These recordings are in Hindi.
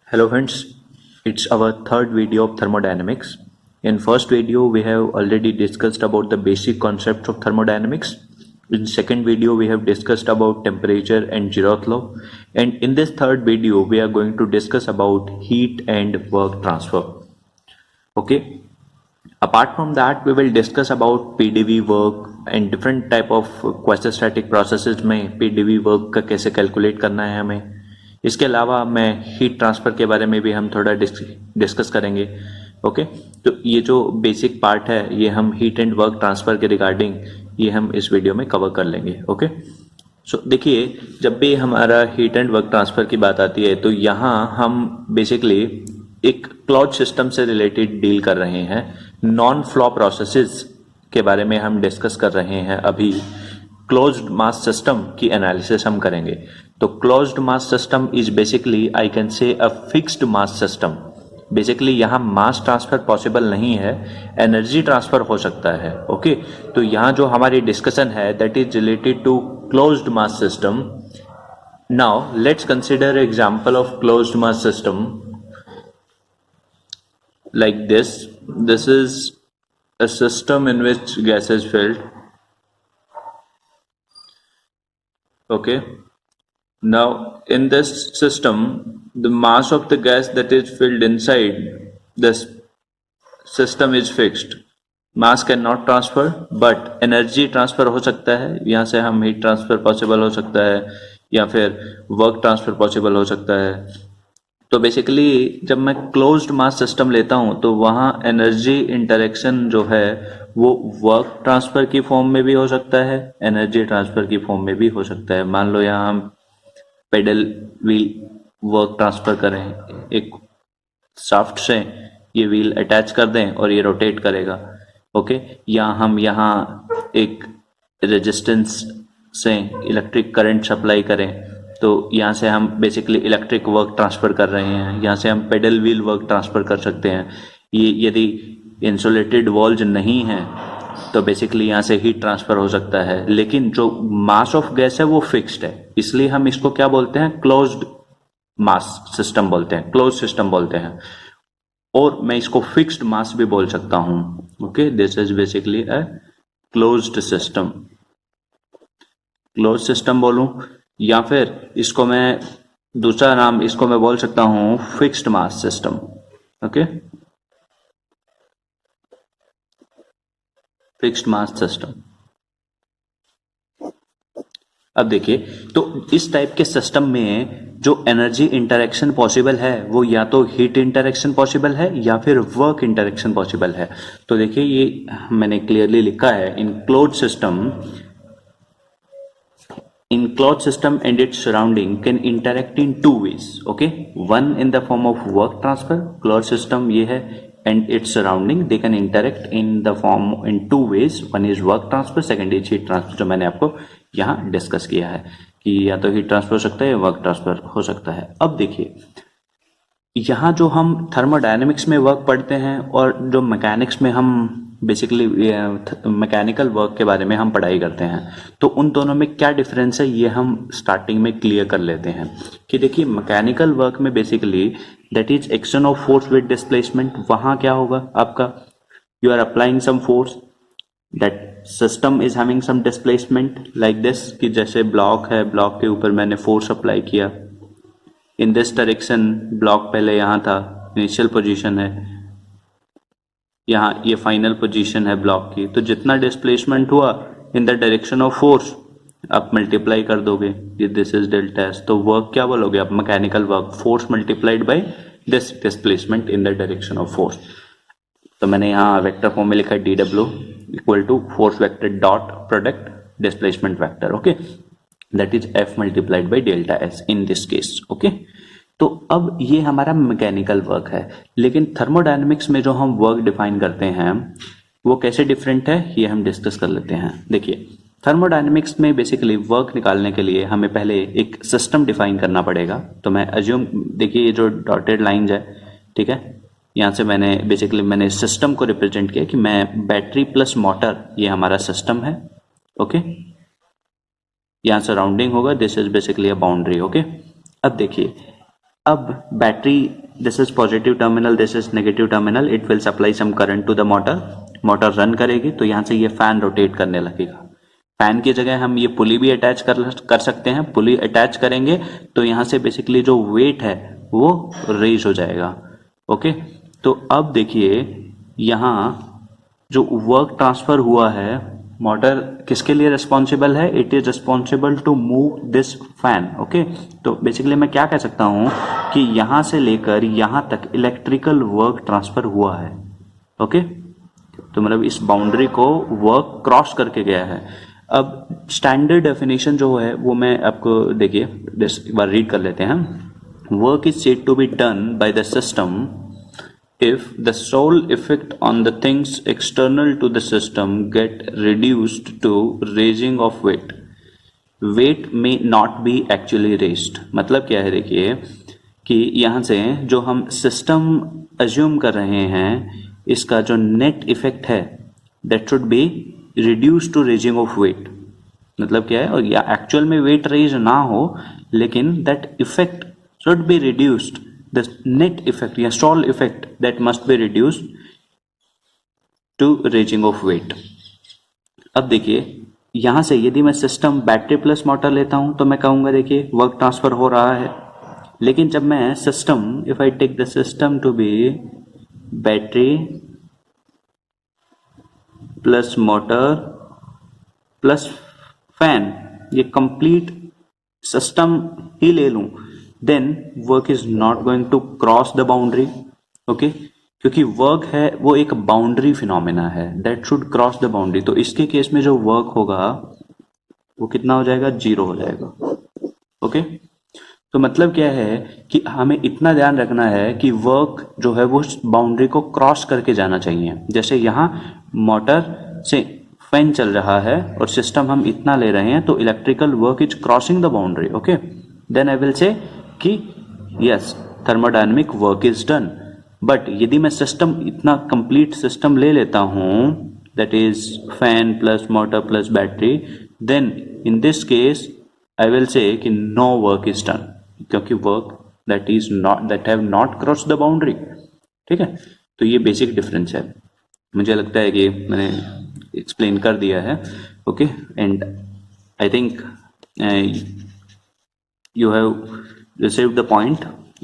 Hello friends, it's our third video of thermodynamics. In first video we have already discussed about the basic concepts of thermodynamics. In second video we have discussed about temperature and zeroth law, and in this third video we are going to discuss about heat and work transfer. Okay, apart from that we will discuss about PdV work and different type of quasi-static processes में PdV work का कैसे कैलकुलेट करना है हमें. इसके अलावा मैं हीट ट्रांसफ़र के बारे में भी हम थोड़ा डिस्कस करेंगे. ओके, तो ये जो बेसिक पार्ट है ये हम हीट एंड वर्क ट्रांसफ़र के रिगार्डिंग ये हम इस वीडियो में कवर कर लेंगे. ओके, सो देखिए, जब भी हमारा हीट एंड वर्क ट्रांसफ़र की बात आती है तो यहाँ हम बेसिकली एक क्लोज सिस्टम से रिलेटेड डील कर रहे हैं. नॉन फ्लो प्रोसेसेस के बारे में हम डिस्कस कर रहे हैं. अभी क्लोज्ड मास सिस्टम की एनालिसिस हम करेंगे. तो closed mass system is basically I can say a fixed mass system. Basically यहाँ मास ट्रांसफर पॉसिबल नहीं है, एनर्जी ट्रांसफर हो सकता है. ओके, तो यहाँ जो हमारी डिस्कशन है that is related to closed mass system. Now let's consider example of closed mass system like this. This is a system in which gas is filled. Okay, now in this system the mass of the gas that is filled inside this system is fixed. Mass cannot transfer but energy transfer हो सकता है. यहाँ से हम heat transfer possible हो सकता है या फिर work transfer possible हो सकता है. तो बेसिकली जब मैं क्लोज्ड मास सिस्टम लेता हूं तो वहां एनर्जी इंटरेक्शन जो है वो वर्क ट्रांसफर की फॉर्म में भी हो सकता है, एनर्जी ट्रांसफर की फॉर्म में भी हो सकता है. मान लो यहाँ हम पेडल व्हील वर्क ट्रांसफर करें, एक शाफ्ट से ये व्हील अटैच कर दें और ये रोटेट करेगा. ओके, या हम यहाँ एक रेजिस्टेंस से इलेक्ट्रिक करंट सप्लाई करें तो यहाँ से हम बेसिकली इलेक्ट्रिक वर्क ट्रांसफ़र कर रहे हैं. यहाँ से हम पेडल व्हील वर्क ट्रांसफ़र कर सकते हैं. ये यदि इंसुलेटेड वॉल्स नहीं हैं तो बेसिकली यहाँ से हीट ट्रांसफ़र हो सकता है. लेकिन जो मास ऑफ गैस है वो फिक्स्ड है, इसलिए हम इसको क्या बोलते हैं, क्लोज्ड मास सिस्टम बोलते हैं, क्लोज सिस्टम बोलते हैं. और मैं इसको फिक्स्ड मास भी बोल सकता हूँ. Okay, this is basically a closed system. Close system बोलूँ या फिर इसको मैं दूसरा नाम इसको मैं बोल सकता हूं fixed mass system. Okay, fixed mass system. अब देखिए, तो इस टाइप के सिस्टम में जो एनर्जी इंटरेक्शन पॉसिबल है वो या तो हीट इंटरेक्शन पॉसिबल है या फिर वर्क इंटरेक्शन पॉसिबल है. तो देखिए, ये मैंने क्लियरली लिखा है, इन closed system, in closed system and its surrounding can interact in two ways. Okay, one in the form of work transfer, closed system ये है, and its surrounding they can interact in the form in two ways. One is work transfer, second is heat transfer, जो मैंने आपको यहाँ डिस्कस किया है कि या तो हीट ट्रांसफर हो सकता है या वर्क ट्रांसफर हो सकता है. अब देखिए, यहाँ जो हम थर्मोडायनेमिक्स में वर्क पढ़ते हैं और जो मैकेनिक्स में हम बेसिकली मैकेनिकल वर्क के बारे में हम पढ़ाई करते हैं, तो उन दोनों में क्या डिफरेंस है ये हम स्टार्टिंग में क्लियर कर लेते हैं. कि देखिए, मैकेनिकल वर्क में basically that is action of force with displacement. वहाँ क्या होगा आपका, you are applying some force, that system is having some displacement like this, कि जैसे ब्लॉक है, ब्लॉक के ऊपर मैंने फोर्स अप्लाई किया इन दिस डायरेक्शन. ब्लॉक पहले यहाँ था, इनिशियल पोजीशन है, यहाँ ये फाइनल पोजीशन है ब्लॉक की. तो जितना डिस्प्लेसमेंट हुआ in the direction of force आप मल्टीप्लाई कर दोगे, ये दिस इज डेल्टा एस. तो वर्क क्या बोलोगे आप, mechanical work, force multiplied by this displacement in the direction of force. तो मैंने यहाँ वेक्टर फॉर्म में लिखा D W equal to force vector dot product displacement vector. Okay, that is F multiplied by delta S in this case. Okay, तो अब ये हमारा मैकेनिकल वर्क है. लेकिन थर्मोडायनेमिक्स में जो हम वर्क डिफाइन करते हैं वो कैसे डिफरेंट है ये हम डिस्कस कर लेते हैं. देखिए, थर्मोडायनेमिक्स में बेसिकली वर्क निकालने के लिए हमें पहले एक सिस्टम डिफाइन करना पड़ेगा. तो मैं अज्यूम, देखिए ये जो डॉटेड लाइंस है, ठीक है, यहाँ से मैंने सिस्टम को रिप्रेजेंट किया कि मैं बैटरी प्लस मोटर, ये हमारा सिस्टम है. ओके, यहाँ सराउंडिंग होगा, this is basically a boundary. Okay, अब देखिए, अब battery, this is positive terminal, this is negative terminal, it will supply some current to the motor, motor run करेगी तो यहाँ से ये फैन रोटेट करने लगेगा। फैन की जगह हम ये पुली भी अटैच कर सकते हैं, पुली अटैच करेंगे तो यहाँ से बेसिकली जो वेट है वो रेज हो जाएगा। ओके, तो अब देखिए यहाँ जो वर्क ट्रांसफर हुआ है, मोटर किसके लिए रिस्पॉन्सिबल है, it is responsible to move this fan. Okay, तो बेसिकली मैं क्या कह सकता हूं कि यहां से लेकर यहां तक इलेक्ट्रिकल वर्क ट्रांसफर हुआ है। ओके, तो मतलब इस बाउंड्री को वर्क क्रॉस करके गया है। अब स्टैंडर्ड डेफिनेशन जो है वो मैं आपको देखिए एक बार रीड कर लेते हैं। Work is said to be done by the system if the sole effect on the things external to the system get reduced to raising of weight, weight may not be actually raised। मतलब क्या है, देखिए कि यहाँ से जो हम सिस्टम अज्यूम कर रहे हैं इसका जो नेट इफेक्ट है that should be reduced to raising of weight। मतलब क्या है, और या एक्चुअल में वेट रेज ना हो लेकिन that effect should be reduced, the net effect या stall effect that must be reduced to raising of weight। अब देखिए यहां से यदि मैं सिस्टम बैटरी प्लस मोटर लेता हूं तो मैं कहूंगा देखिए वर्क ट्रांसफर हो रहा है, लेकिन जब मैं system, if I take the system to be battery plus motor plus fan, ये कंप्लीट सिस्टम ही ले लूं, then work is not going to cross the boundary। Okay, क्योंकि वर्क है वो एक बाउंड्री फिनोमेना है, that should cross the boundary। तो इसके केस में जो वर्क होगा वो कितना हो जाएगा, 0 हो जाएगा। ओके, तो मतलब क्या है कि हमें इतना ध्यान रखना है कि वर्क जो है वो बाउंड्री को क्रॉस करके जाना चाहिए। जैसे यहाँ मोटर से फैन चल रहा है और सिस्टम हम इतना ले रहे हैं तो electrical work is crossing the boundary. Okay, then I will say कि yes thermodynamic work is done. But यदि मैं सिस्टम इतना कंप्लीट सिस्टम ले लेता हूं that is fan plus motor plus battery, then in this case I will say कि नो वर्क इज डन, क्योंकि work that have not cross the boundary. ठीक है, तो ये बेसिक डिफरेंस है। मुझे लगता है कि मैंने एक्सप्लेन कर दिया है। Okay, and I think you have received the point,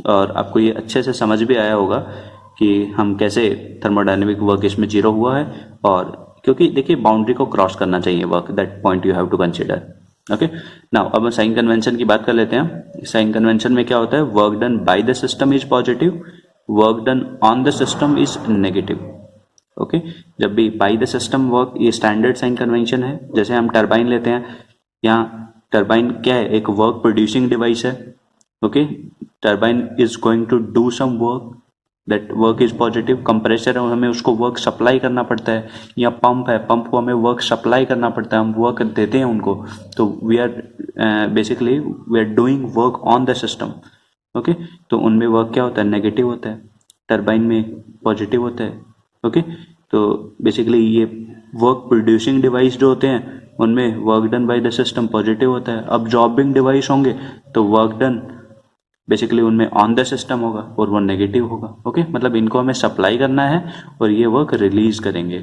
और आपको ये अच्छे से समझ भी आया होगा कि हम कैसे थर्मोडायनेमिक वर्क इसमें 0 हुआ है, और क्योंकि देखिए बाउंड्री को क्रॉस करना चाहिए work, that point you have to consider. Okay, now अब हम साइन कन्वेंशन की बात कर लेते हैं। साइन कन्वेंशन में क्या होता है, work done by the system is positive, work done on the system is negative. Okay, जब भी बाय द सिस्टम वर्क, ये स्टैंडर्ड साइन कन्वेंशन है। जैसे हम टरबाइन लेते हैं, यहाँ टरबाइन क्या है, एक वर्क प्रोड्यूसिंग डिवाइस है। Okay, turbine is going to do some work, that work is positive. Compressor है, हमें उसको वर्क सप्लाई करना पड़ता है, या पंप है, पंप को हमें वर्क सप्लाई करना पड़ता है, हम वर्क देते हैं उनको, तो we are basically we are doing work on the system. Okay, तो उनमें वर्क क्या होता है, नेगेटिव होता है, टरबाइन में पॉजिटिव होता है। ओके, तो बेसिकली ये वर्क प्रोड्यूसिंग डिवाइस जो होते हैं उनमें work done by the system positive होता है। अब जॉबिंग डिवाइस होंगे तो वर्क डन बेसिकली उनमें ऑन द सिस्टम होगा और वो नेगेटिव होगा। ओके, मतलब इनको हमें सप्लाई करना है और ये वर्क रिलीज करेंगे।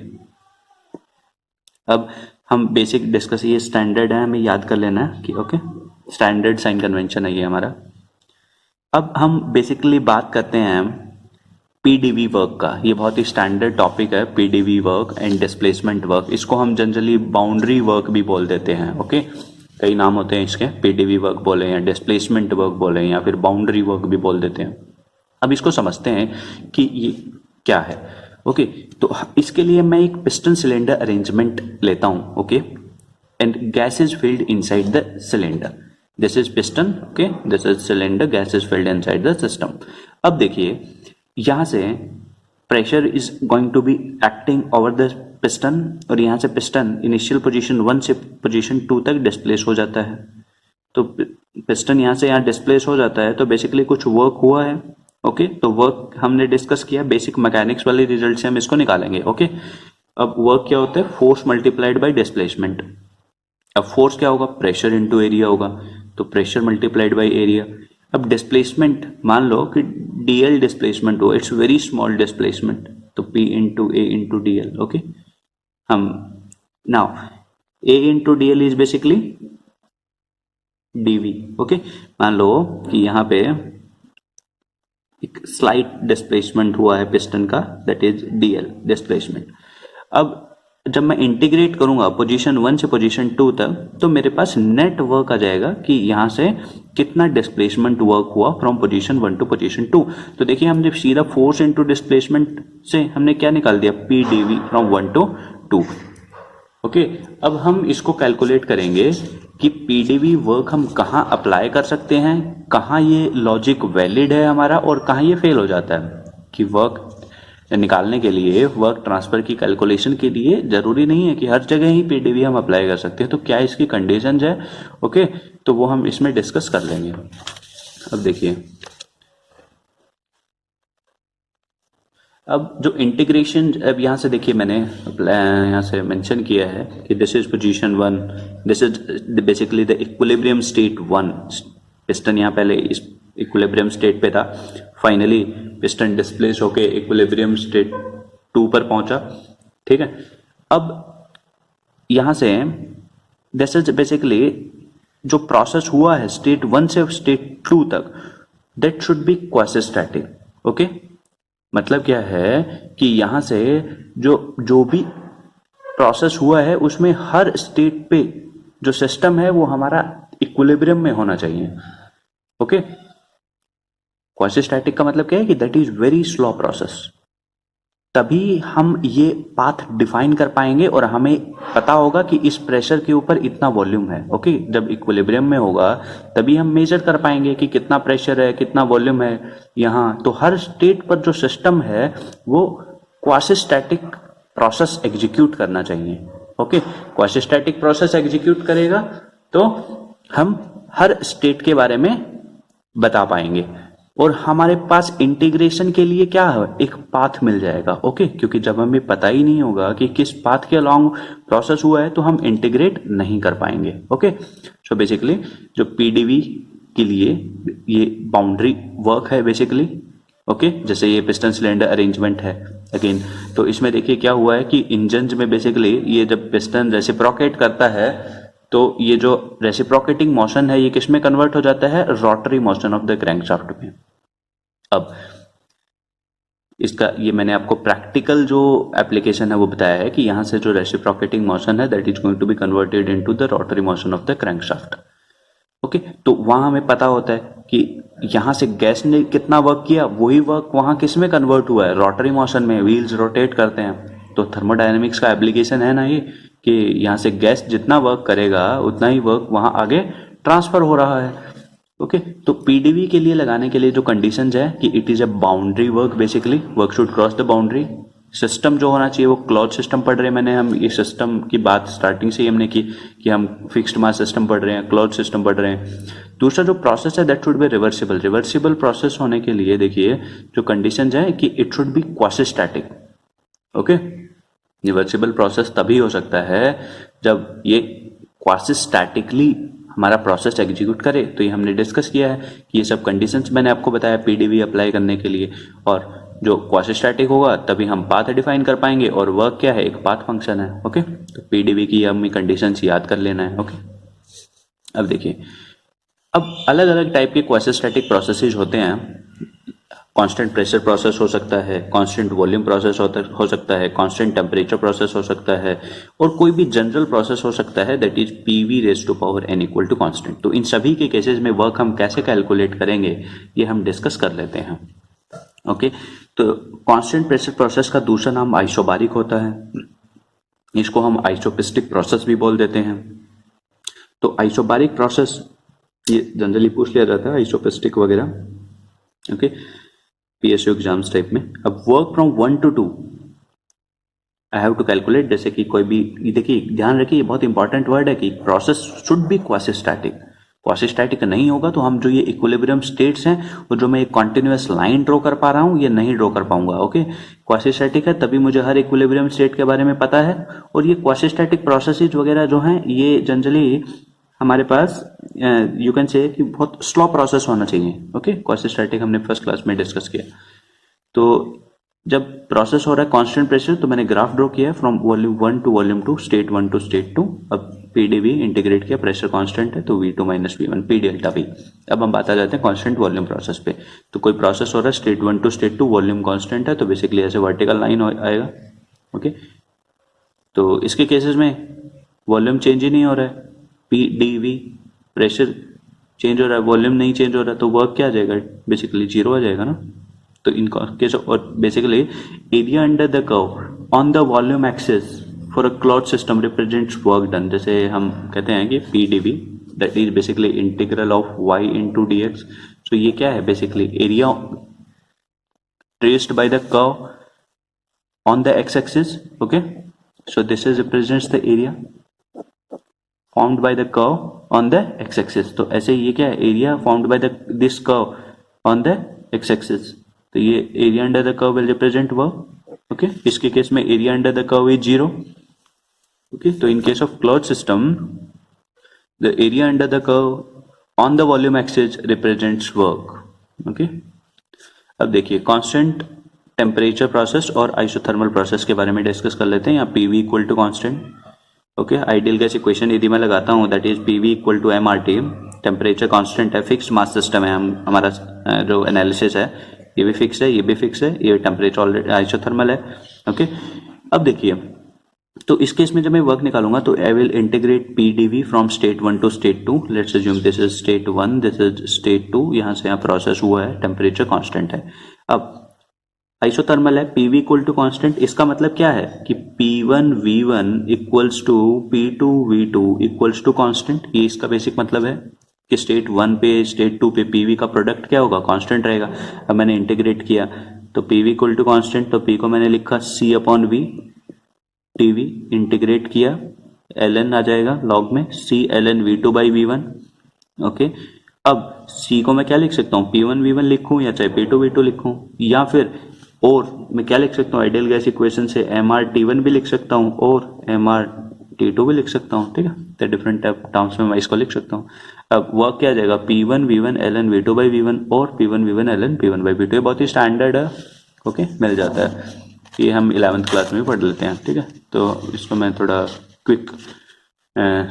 अब हम बेसिक डिस्कस, ये स्टैंडर्ड है, हमें याद कर लेना है कि ओके स्टैंडर्ड साइन कन्वेंशन है ये हमारा। अब हम बेसिकली बात करते हैं पीडीवी वर्क का। ये बहुत ही स्टैंडर्ड टॉपिक है, PDV work and displacement work. इसको हम जनरली बाउंड्री वर्क भी बोल देते हैं। ओके, कई नाम होते हैं इसके, पीडीवी वर्क बोले या डिस्प्लेसमेंट वर्क बोले या फिर बाउंड्री वर्क भी बोल देते हैं। अब इसको समझते हैं कि ये क्या है। ओके, तो इसके लिए मैं एक पिस्टन सिलेंडर अरेंजमेंट लेता हूं। Okay, and gas is filled inside the cylinder, this is piston, okay, this is cylinder, gas is filled inside the system. अब देखिए यहां से pressure is going to be acting over the piston, और यहां से पिस्टन इनिशियल पोजीशन 1 से पोजीशन 2 तक डिस्प्लेस हो जाता है। तो पिस्टन यहां से यहां डिस्प्लेस हो जाता है, तो बेसिकली कुछ वर्क हुआ है। ओके, तो वर्क हमने डिस्कस किया, बेसिक मैकेनिक्स वाले रिजल्ट से हम इसको निकालेंगे। ओके, अब वर्क क्या होता है, फोर्स मल्टीप्लाइड बाय डिस्प्लेसमेंट। अब फोर्स क्या होगा, प्रेशर इनटू एरिया होगा, तो प्रेशर मल्टीप्लाइड बाय एरिया। अब डिस्प्लेसमेंट मान लो कि डीएल डिस्प्लेसमेंट हो, इट्स वेरी स्मॉल डिस्प्लेसमेंट, तो P into A into DL. Okay, हम now A into DL is basically DV. Okay, मान लो कि यहाँ पे एक स्लाइट डिस्प्लेसमेंट हुआ है पिस्टन का, दैट इज डीएल डिस्प्लेसमेंट। अब जब मैं इंटीग्रेट करूंगा पोजीशन 1 से पोजीशन 2 तक, तो मेरे पास नेट वर्क आ जाएगा कि यहां से कितना डिस्प्लेसमेंट वर्क हुआ फ्रॉम पोजीशन 1 टू पोजीशन 2। तो देखिए हम जब सीधा फोर्स इनटू डिस्प्लेसमेंट से हमने क्या निकाल दिया, P DV from 1 to 2। Okay, अब हम इसको कैलकुलेट करेंगे कि पीडीवी वर्क हम कहाँ अप्लाई कर सकते हैं, कहाँ ये लॉजिक वैलिड है हमारा और कहाँ ये फेल हो जाता है। कि वर्क निकालने के लिए, वर्क ट्रांसफर की कैलकुलेशन के लिए जरूरी नहीं है कि हर जगह ही पीडीवी हम अप्लाई कर सकते हैं, तो क्या इसकी कंडीशंस है। ओके, तो वो हम इसमें डिस्कस कर लेंगे। अब देखिए, अब जो इंटीग्रेशन, अब यहां से देखिए मैंने यहां से मेंशन किया है कि this is position 1, this is basically the equilibrium state 1। Piston यहाँ पहले इस इक्विलिब्रियम स्टेट पे था, फाइनली पिस्टन डिस्प्लेस होके इक्विलिब्रियम स्टेट 2 पर पहुंचा। ठीक है, अब यहां से दिस इज बेसिकली जो प्रोसेस हुआ है स्टेट 1 से स्टेट 2 तक, that should be quasistatic. Okay, मतलब क्या है कि यहां से जो भी प्रोसेस हुआ है उसमें हर स्टेट पे जो सिस्टम है वो हमारा इक्विलिब्रियम में होना चाहिए। ओके, क्वासीस्टैटिक का मतलब क्या है कि that is very slow process, तभी हम ये पाथ डिफाइन कर पाएंगे और हमें पता होगा कि इस प्रेशर के ऊपर इतना वॉल्यूम है। ओके, जब इक्विलिब्रियम में होगा तभी हम मेजर कर पाएंगे कि कितना प्रेशर है, कितना वॉल्यूम है यहाँ। तो हर स्टेट पर जो सिस्टम है वो क्वासीस्टैटिक प्रोसेस एग्जीक्यूट करना चाहिए। ओके, क्वासीस्टैटिक प्रोसेस एग्जीक्यूट करेगा तो हम हर स्टेट के बारे में बता पाएंगे और हमारे पास इंटीग्रेशन के लिए क्या है, एक पाथ मिल जाएगा। ओके, क्योंकि जब हमें पता ही नहीं होगा कि किस पाथ के अलॉन्ग प्रोसेस हुआ है तो हम इंटीग्रेट नहीं कर पाएंगे। ओके, सो बेसिकली जो पीडीवी के लिए ये बाउंड्री वर्क है बेसिकली। ओके, जैसे ये पिस्टन सिलेंडर अरेंजमेंट है अगेन, तो इसमें देखिए क्या हुआ है कि इंजन में बेसिकली ये जब पिस्टन रेसिप्रोकेट करता है तो ये जो रेसिप्रोकेटिंग मोशन है ये किस में कन्वर्ट हो जाता है, rotary motion of the crankshaft में। अब इसका ये मैंने आपको प्रैक्टिकल जो एप्लीकेशन है वो बताया है कि यहां से जो रेसिप्रोकेटिंग मोशन है that is going to be converted into the rotary motion of the crankshaft. Okay, तो वहां हमें पता होता है कि यहां से गैस ने कितना वर्क किया, वही वर्क वहां किस में कन्वर्ट हुआ है, रोटरी मोशन में। व्हील्स रोटेट करते हैं तो थर्मोडायनेमिक्स का एप्लीकेशन है ना ये, कि यहां से गैस जितना वर्क करेगा उतना ही वर्क वहां आगे ट्रांसफर हो रहा है। ओके, तो पीडीवी के लिए लगाने के लिए जो कंडीशंस है कि it is a boundary work, basically work should cross the boundary. System जो होना चाहिए वो क्लॉज सिस्टम पढ़ रहे हैं मैंने, हम ये सिस्टम की बात स्टार्टिंग से ही हमने की कि हम फिक्स्ड मास सिस्टम पढ़ रहे हैं, क्लॉज सिस्टम पढ़ रहे हैं। दूसरा जो प्रोसेस है that should be reversible. Reversible process होने के लिए देखिए जो कंडीशंस है कि it should be quasistatic. Okay, reversible process तभी हो सकता है जब ये क्वासीस्टैटिकली हमारा प्रोसेस एग्जीक्यूट करे। तो ये हमने डिस्कस किया है कि ये सब कंडीशंस मैंने आपको बताया पीडीवी अप्लाई करने के लिए, और जो क्वासीस्टैटिक होगा तभी हम पाथ डिफाइन कर पाएंगे, और वर्क क्या है, एक पाथ फंक्शन है। ओके, तो पीडीवी की हमें कंडीशंस याद कर लेना है। ओके, अब देखिए, अब अलग अलग टाइप के क्वासीस्टैटिक प्रोसेसेस होते हैं। कांस्टेंट प्रेशर प्रोसेस हो सकता है, कांस्टेंट वॉल्यूम प्रोसेस हो सकता है, कांस्टेंट टेम्परेचर प्रोसेस हो सकता है, और कोई भी जनरल प्रोसेस हो सकता है that is PV raise to power N equal to constant. तो इन सभी के केसेस में वर्क हम कैसे कैलकुलेट करेंगे ये हम डिस्कस कर लेते हैं। ओके, तो कांस्टेंट प्रेशर प्रोसेस का दूसरा नाम आइसोबारिक होता है, इसको हम आइसोपिस्टिक प्रोसेस भी बोल देते हैं। तो आइसोबारिक प्रोसेस ये जनरली पूछ लिया जाता है, आइसोपिस्टिक वगैरह। ओके, पीएसयू एग्जाम्स टाइप में। अब work from 1 to 2 I have to calculate, जैसे कि कोई भी, देखिए ध्यान रखिए ये बहुत इंपॉर्टेंट वर्ड है कि प्रोसेस शुड बी क्वासीस्टैटिक। क्वासीस्टैटिक नहीं होगा तो हम जो ये इक्विलिब्रियम स्टेट्स हैं और जो मैं एक कॉन्टिन्यूअस लाइन ड्रॉ कर पा रहा हूं ये नहीं ड्रॉ कर पाऊंगा। ओके, क्वासीस्टैटिक है तभी मुझे हर इक्विलिब्रियम स्टेट के बारे में पता है, और ये क्वासीस्टैटिक प्रोसेसेस वगैरह जो हैं ये जनरली हमारे पास यू कैन से कि बहुत स्लो प्रोसेस होना चाहिए। ओके, क्वासिस्टैटिक हमने फर्स्ट क्लास में डिस्कस किया। तो जब प्रोसेस हो रहा है कांस्टेंट प्रेशर, तो मैंने ग्राफ ड्रॉ किया from volume 1 to volume 2, state 1 to state 2। अब पीडीवी इंटीग्रेट किया, प्रेशर कांस्टेंट है तो V2 minus V1 P delta V। अब हम बात आ जाते हैं कांस्टेंट वॉल्यूम प्रोसेस पे। तो कोई प्रोसेस हो रहा है state 1 to state 2, volume constant है, तो बेसिकली ऐसे वर्टिकल लाइन आएगा। ओके, तो इसके केसेस में वॉल्यूम चेंज ही नहीं हो रहा है, पीडीवी प्रेशर चेंज हो रहा है, वॉल्यूम नहीं चेंज हो रहा, तो वर्क क्या आ जाएगा, बेसिकली जीरो आ जाएगा ना। तो इन केस और basically area under the curve on the volume axis for a closed system represents work done. जैसे हम कहते हैं कि PDV that is basically integral of y into dx। तो ये क्या है, basically area traced by the curve on the x-axis. Okay, so this is represents the area formed by the curve on the x-axis. तो ऐसे ये क्या है, area formed by the this curve on the x-axis। तो ये area under the curve will represent work. Okay, इसके केस में area under the curve is zero. Okay, तो in case of closed system the area under the curve on the volume axis represents work. Okay, अब देखिए कांस्टेंट टेम्परेचर प्रोसेस और आइसोथर्मल प्रोसेस के बारे में डिस्कस कर लेते हैं। यहाँ PV equal to constant. Okay, ideal gas equation यदि मैं लगाता हूँ that is PV equal to MRT. Temperature constant है, फिक्स्ड मास सिस्टम है, हमारा जो एनालिसिस है ये भी फिक्स है, ये भी फिक्स है, ये टेम्परेचर ऑलरेडी आइसोथर्मल है। ओके, अब देखिए तो इस केस में जब मैं वर्क निकालूंगा तो I will integrate PDV from state 1 to state 2। Let's assume this is state 1, this is state 2। यहाँ से यहाँ प्रोसेस हुआ है, टेम्परेचर कांस्टेंट है। अब आइसोथर्मल है, पीवी इक्वल टू कांस्टेंट। इसका मतलब क्या है कि P1 V1 equals to P2 V2 equals to constant. ये इसका बेसिक मतलब है कि स्टेट 1 पे स्टेट 2 पे पीवी का प्रोडक्ट क्या होगा, कांस्टेंट रहेगा। अब मैंने इंटीग्रेट किया तो पीवी इक्वल टू कांस्टेंट, तो पी को मैंने लिखा C upon V, TV integrate किया ln आ जाएगा लॉग में C ln V2 by V1। Okay, अब C को मैं क्या लिख सकता हूँ, P1 V1 लिखूं या चाहे P2 V2 लिखूं, या फिर और मैं क्या लिख सकता हूँ, आइडियल गैस इक्वेशन से mr T1 भी लिख सकता हूँ और mr T2 भी लिख सकता हूँ। ठीक है, तो डिफरेंट टर्म्स में मैं इसको लिख सकता हूँ। अब वर्क क्या आ जाएगा, P1 V1 ln V2 by V1 और P1 V1 ln P1 by V2। ये बहुत ही स्टैंडर्ड है। ओके, मिल जाता है, ये हम 11th क्लास में भी पढ़ लेते हैं। ठीक है, तो इसको मैं थोड़ा क्विक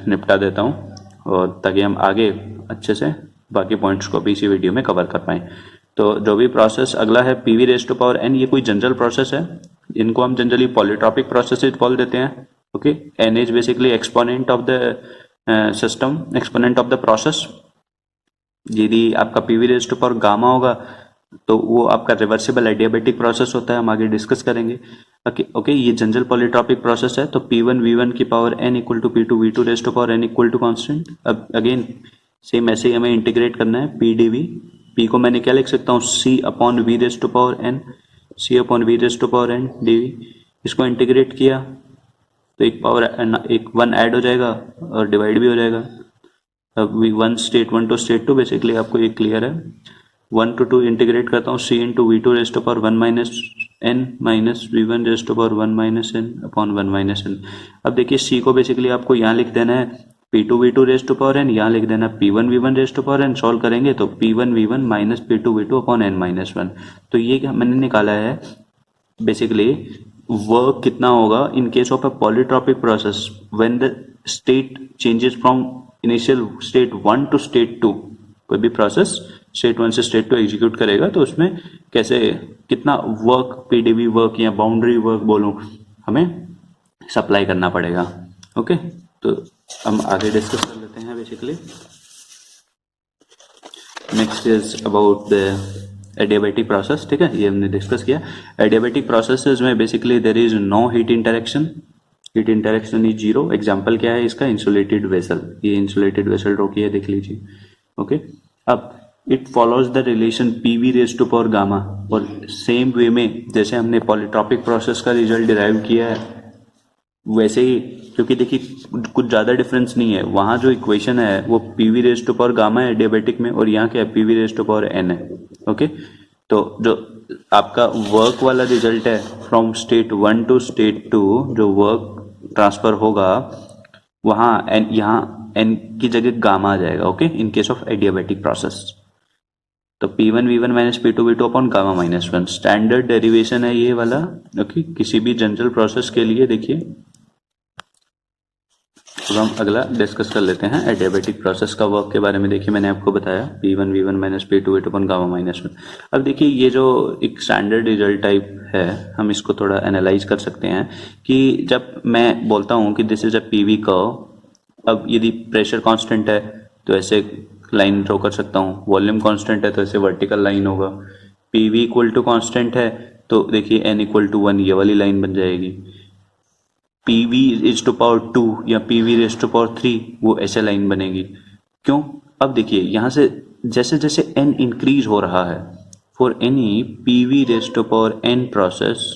निपटा देता हूँ और ताकि हम आगे अच्छे से बाकी पॉइंट्स को भी इसी वीडियो में कवर कर पाएं। तो जो भी प्रोसेस अगला है PV raise to power N, ये कोई जनरल प्रोसेस है, इनको हम जनरली पॉलीट्रॉपिक प्रोसेसेस बोल देते हैं। Okay, N is basically exponent of the system, exponent of the process. यदि आपका PV raise to power gamma होगा तो वो आपका रिवर्सिबल एडियाबेटिक प्रोसेस होता है, हम आगे डिस्कस करेंगे। ओके, ये जनरल पॉलीट्रॉपिक प्रोसेस है। तो P1 V1 की power n equal to P2 V2 raise to power n equal to constant. अब अगेन सेम ऐसे ही हमें इंटीग्रेट करना है, PdV, P को मैंने क्या लिख सकता हूँ, C upon V raise to power n, C upon V raise to power n dV। इसको इंटीग्रेट किया तो एक पावर एक 1 ऐड हो जाएगा और डिवाइड भी हो जाएगा। अब V1 state 1 to state 2, basically आपको ये क्लियर है। 1 to 2 इंटीग्रेट करता हूँ, C into V2 raise to power 1 minus n minus V1 raise to power 1 minus n upon 1 minus n। अब देखिए C को बेसिकली आपको यहाँ लिख देना है P2 V2 raise to power n, यहाँ लिख देना P1 V1 raise to power n। Solve करेंगे तो P1 V1 minus P2 V2 upon n minus 1। तो ये मैंने निकाला है बेसिकली वर्क कितना होगा in case of a polytropic process when the state changes from initial state 1 to state 2। कोई भी प्रोसेस स्टेट 1 से स्टेट 2 एग्जीक्यूट करेगा तो उसमें कैसे कितना वर्क, पीडीवी वर्क या बाउंड्री वर्क बोलूं, हमें सप्लाई करना पड़ेगा। ओके, तो हम आगे डिस्कस कर लेते हैं। Basically next is about the adiabatic process. ठीक है, ये हमने डिस्कस किया। एडियाबेटिक प्रोसेसेस में basically there is no heat interaction, heat interaction is zero. Example क्या है इसका, इंसुलेटेड वेसल। ये इंसुलेटेड वेसल ड्रॉ किया, देख लीजिए। ओके, अब it follows the relation PV raise to power gamma. और सेम वे में जैसे हमने पॉलीट्रॉपिक प्रोसेस का रिजल्ट डिराइव किया है वैसे ही, क्योंकि देखिए कुछ ज्यादा डिफरेंस नहीं है, वहां जो इक्वेशन है वो PV raise to power gamma है एडियाबेटिक में, और यहाँ क्या है, PV raise to power N है। ओके, तो जो आपका वर्क वाला रिजल्ट है फ्रॉम स्टेट 1 टू स्टेट 2, जो वर्क ट्रांसफर होगा वहां यहाँ n की जगह गामा आ जाएगा, okay, in case of adiabatic process. तो P1 V1 minus P2 V2 upon gamma minus 1 standard derivation है ये वाला, ओके, किसी भी जनरल प्रोसेस के लिए। देखिए तो हम अगला डिस्कस कर लेते हैं एडियाबैटिक प्रोसेस का वर्क के बारे में। देखिए मैंने आपको बताया P1 V1 minus P2 V2 upon gamma minus 1। अब देखिए ये जो एक स्टैंडर्ड रिजल्ट टाइप है, हम इसको थोड़ा एनालाइज कर सकते हैं कि जब मैं बोलता हूँ कि this is a PV curve, अब यदि प्रेशर कांस्टेंट है तो ऐसे लाइन ड्रॉ कर सकता हूँ, वॉल्यूम कांस्टेंट है तो ऐसे वर्टिकल लाइन होगा, PV इक्वल टू कांस्टेंट है तो देखिए n इक्वल टू 1 ये वाली लाइन बन जाएगी, PV इज टू पावर 2 या PV रेज टू पावर 3 वो ऐसे लाइन बनेगी। क्यों? अब देखिए यहाँ से जैसे जैसे n इंक्रीज हो रहा है, for any PV raise to power n process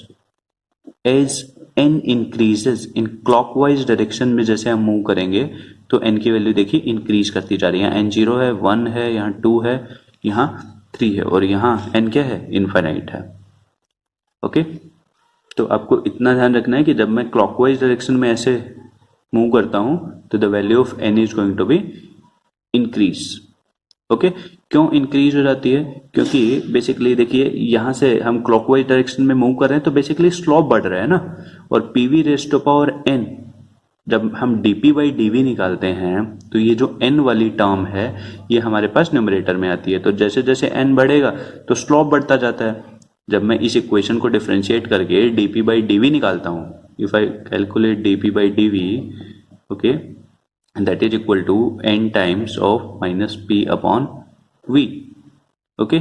as n increases in clockwise direction में, जैसे हम मूव करेंगे तो n की वैल्यू देखिए इंक्रीज करती जा रही है। यहाँ n 0 है, 1 है, यहाँ 2 है, यहाँ 3 है और यहाँ n क्या है, इनफाइनाइट है, ओके। तो आपको इतना ध्यान रखना है कि जब मैं क्लॉकवाइज डायरेक्शन में ऐसे मूव करता हूं तो the value of n is going to be increase, okay. क्यों इंक्रीज हो जाती है? क्योंकि बेसिकली देखिए यहाँ से हम क्लॉकवाइज डायरेक्शन में मूव कर रहे हैं तो बेसिकली स्लोप बढ़ रहा है ना, और PV raise to power n जब हम dp बाई dv निकालते हैं तो ये जो n वाली टर्म है ये हमारे पास न्यूमरेटर में आती है, तो जैसे जैसे n बढ़ेगा तो स्लोप बढ़ता जाता है। जब मैं इस इक्वेशन को डिफरेंशिएट करके dp बाई dv निकालता हूँ, if I calculate dp by dv, okay, that is equal to n times of minus p upon v, okay.